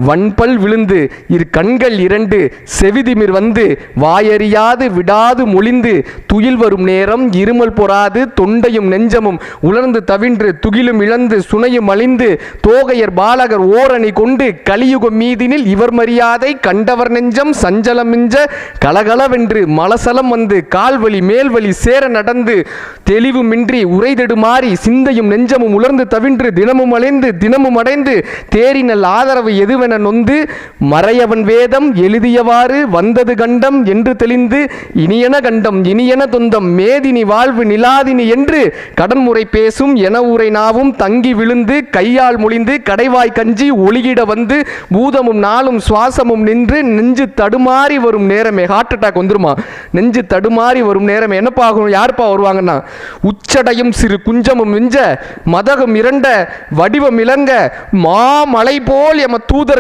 வன்பல் விழுந்து இரு கண்கள் இரண்டு செவிதிமிர் வந்து வாயறியாது விடாது மொழிந்து துயில் வரும் நேரம் இருமல் பொறாது தொண்டையும் நெஞ்சமும் உலர்ந்து தவின்று துகிலும் இழந்து சுனையும் அழிந்து தோகையர் பாலகர் ஓரணி கொண்டு கலியுகம் மீதினில் இவர் மரியாதை கண்டவர் நெஞ்சம் சஞ்சலம் மிஞ்ச கலகலவென்று மலசலம் வந்து கால்வழி மேல்வழி சேர நடந்து தெளிவுமின்றி உரைதெடுமாறி சிந்தையும் நெஞ்சமும் உலர்ந்து தவின்று தினமும் அலைந்து தினமும் அடைந்து தேரினல் ஆதரவு எதுவென நொந்து மறையவன் வேதம் எழுதியவாறு வந்தது கண்டம் என்று தெளிந்து இனியன கண்டம் இனியன தொந்தம் மேதினி வாழ்வு நிலாதினி என்று கடன்முறை பேசும் என உரை நாவும் தங்கி விழுந்து கையால் மொழிந்து கடைவாய் கஞ்சி ஒளியிட வந்து பூதமும் நாளும் சுவாசமும் நின்று நெஞ்சு தடுமாறி வரும் நேரமே ஹார்ட் அட்டாக் வந்துருமா நெஞ்சு தடுமாறி வரும் நேரம் என்னப்பா ஆகும் யாருப்பா வருவாங்கன்னா உச்சடையும் சிறு குஞ்சமும் மிஞ்ச மதகம் இரண்ட வடிவம் இளங்க மாமலை போல் எம தூதர்